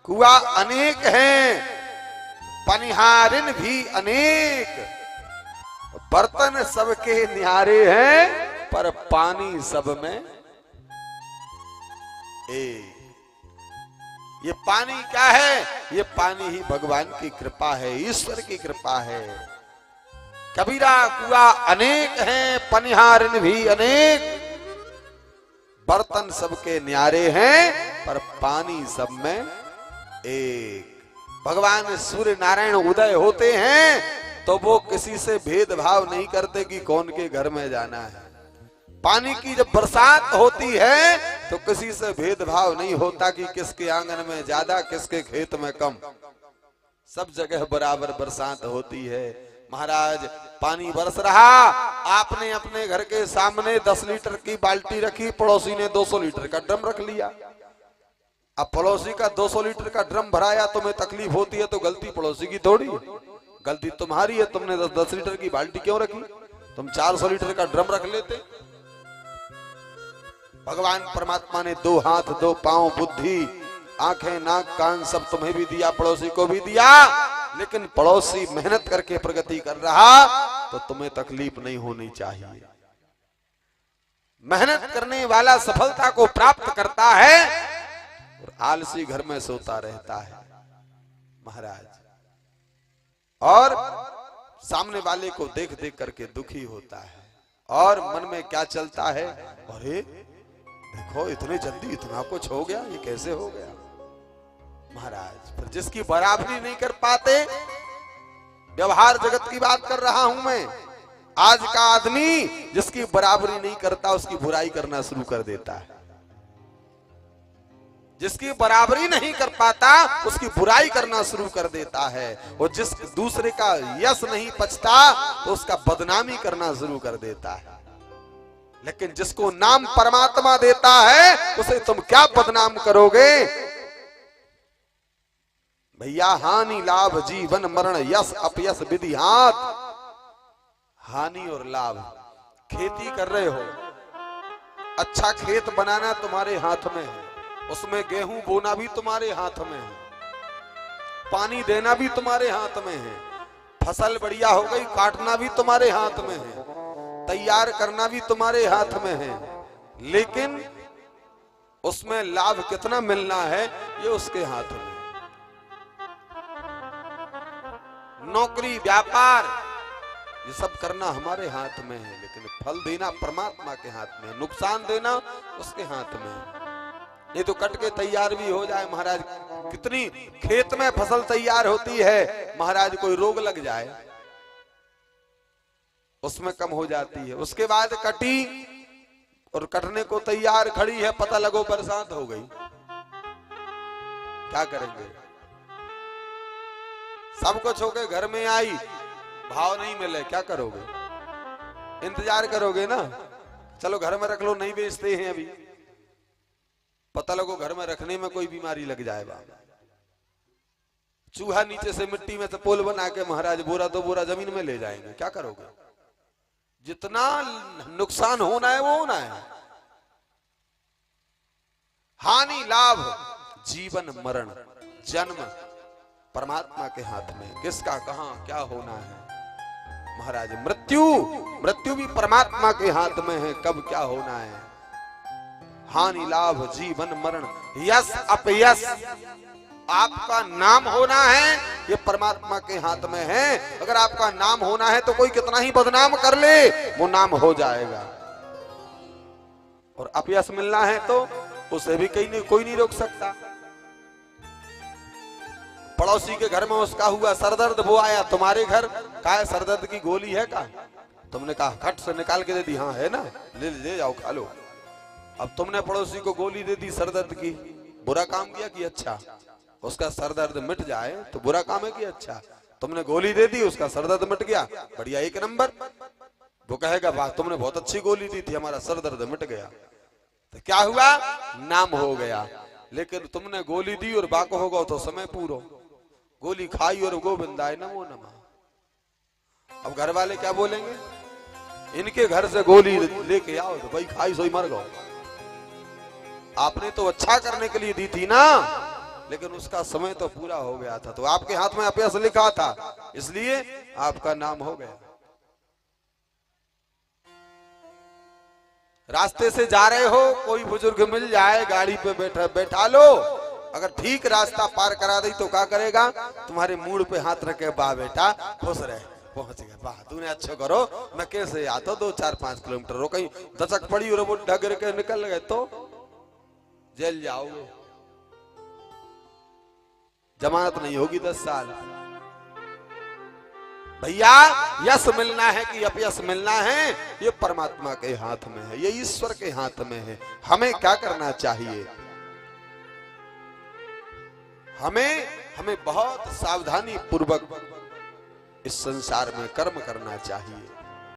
कुआ अनेक हैं, पनिहारिन भी अनेक, बर्तन सबके न्यारे हैं, पर पानी सब में एक। ये पानी क्या है? ये पानी ही भगवान की कृपा है, ईश्वर की कृपा है। कबीरा कुआ अनेक हैं, पनिहारिन भी अनेक, बर्तन सबके न्यारे हैं, पर पानी सब में एक। भगवान सूर्य नारायण उदय होते हैं तो वो किसी से भेदभाव नहीं करते कि कौन के घर में जाना है। पानी की जब बरसात होती है तो किसी से भेदभाव नहीं होता कि किसके आंगन में ज्यादा किसके खेत में कम, सब जगह बराबर बरसात होती है। महाराज पानी बरस रहा, आपने अपने घर के सामने 10 लीटर की बाल्टी रखी, पड़ोसी ने 200 लीटर का ड्रम रख लिया। अब पड़ोसी का 200 लीटर का ड्रम भराया, तुम्हें तकलीफ होती है तो गलती पड़ोसी की थोड़ी है, गलती तुम्हारी है। तुमने 10 लीटर की बाल्टी क्यों रखी? तुम 400 लीटर का ड्रम रख लेते। भगवान परमात्मा ने 2 हाथ 2 पांव, बुद्धि, आंखें, नाक, कान सब तुम्हें भी दिया, पड़ोसी को भी दिया, लेकिन पड़ोसी मेहनत करके प्रगति कर रहा तो तुम्हें तकलीफ नहीं होनी चाहिए। मेहनत करने वाला सफलता को प्राप्त करता है और आलसी घर में सोता रहता है महाराज, और सामने वाले को देख देख करके दुखी होता है, और मन में क्या चलता है, अरे देखो इतने जल्दी इतना कुछ हो गया, ये कैसे हो गया महाराज। फिर जिसकी बराबरी नहीं कर पाते, व्यवहार जगत की बात कर रहा हूं मैं, आज का आदमी जिसकी बराबरी नहीं करता उसकी बुराई करना शुरू कर देता है। जिसकी बराबरी नहीं कर पाता उसकी बुराई करना शुरू कर देता है, और जिस दूसरे का यश नहीं पचता तो उसका बदनामी करना शुरू कर देता है। लेकिन जिसको नाम परमात्मा देता है उसे तुम क्या बदनाम करोगे भैया। हानि लाभ जीवन मरण, यश अपयश विधि हाथ। हानि और लाभ, खेती कर रहे हो, अच्छा खेत बनाना तुम्हारे हाथ में है, उसमें गेहूं बोना भी तुम्हारे हाथ में है, पानी देना भी तुम्हारे हाथ में है, फसल बढ़िया हो गई काटना भी तुम्हारे हाथ में है, तैयार करना भी तुम्हारे हाथ में है, लेकिन उसमें लाभ कितना मिलना है ये उसके हाथ में। नौकरी व्यापार ये सब करना हमारे हाथ में है, लेकिन फल देना परमात्मा के हाथ में, नुकसान देना उसके हाथ में है। ये तो कट के तैयार भी हो जाए महाराज, कितनी खेत में फसल तैयार होती है महाराज, कोई रोग लग जाए उसमें कम हो जाती है, उसके बाद कटी और कटने को तैयार खड़ी है, पता लगो बरसात हो गई, क्या करेंगे? सब कुछ हो गए, घर में आई, भाव नहीं मिले, क्या करोगे? इंतजार करोगे ना, चलो घर में रख लो, नहीं बेचते हैं अभी, पता लगो घर में रखने में कोई बीमारी लग जाए, चूहा नीचे से मिट्टी में से पोल बना के महाराज बोरा तो बोरा जमीन में ले जाएंगे, क्या करोगे? जितना नुकसान होना है वो होना है। हानि लाभ जीवन मरण जन्म परमात्मा के हाथ में, किसका कहां क्या होना है महाराज। मृत्यु भी परमात्मा के हाथ में है, कब क्या होना है। हानि लाभ जीवन मरण, यश अपयश, आपका नाम होना है ये परमात्मा के हाथ में है। अगर आपका नाम होना है तो कोई कितना ही बदनाम कर ले वो नाम हो जाएगा, और अपयश मिलना है तो उसे भी कोई नहीं रोक सकता। पड़ोसी के घर में उसका हुआ सरदर्द, वो आया तुम्हारे घर, कहा है सरदर्द की गोली है का? तुमने कहा खट से निकाल के दे दी, हाँ है ना, ले जाओ खा लो। अब तुमने पड़ोसी को गोली दे दी सरदर्द की, बुरा काम किया कि अच्छा? उसका सरदर्द मिट जाए तो बुरा काम है कि अच्छा? तुमने गोली दे दी, उसका सरदर्द मिट गया, बढ़िया, एक नंबर। वो कहेगा वाह तुमने बहुत अच्छी गोली दी थी, हमारा सरदर्द मिट गया। तो क्या हुआ? नाम हो गया। लेकिन तुमने गोली दी और बाको होगा तो समय पूरो, गोली खाई और गोविंदाय नमो नमः। अब घर वाले क्या बोलेंगे? इनके घर से गोली लेके आओ तो भाई खाई सोई मर गो, आपने तो अच्छा करने के लिए दी थी ना, लेकिन उसका समय तो पूरा हो गया था। तो आपके हाथ में अपयश लिखा था, इसलिए आपका नाम हो गया। रास्ते से जा रहे हो, कोई बुजुर्ग मिल जाए, गाड़ी पे बैठा लो, अगर ठीक रास्ता पार करा दी तो क्या करेगा, तुम्हारे मूड पे हाथ रखे, वाह बेटा खुश रहे, पहुंच गए, वाह तूने अच्छा करो, मैं कैसे आता 2-4-5 किलोमीटर रो, कहीं दचक पड़ी और वो ढगर के निकल गए तो जेल जाओगे, जमानत नहीं होगी 10 साल। भैया यश मिलना है कि अपयश मिलना है, ये परमात्मा के हाथ में है, ये ईश्वर के हाथ में है। हमें क्या करना चाहिए, हमें बहुत सावधानी पूर्वक इस संसार में कर्म करना चाहिए।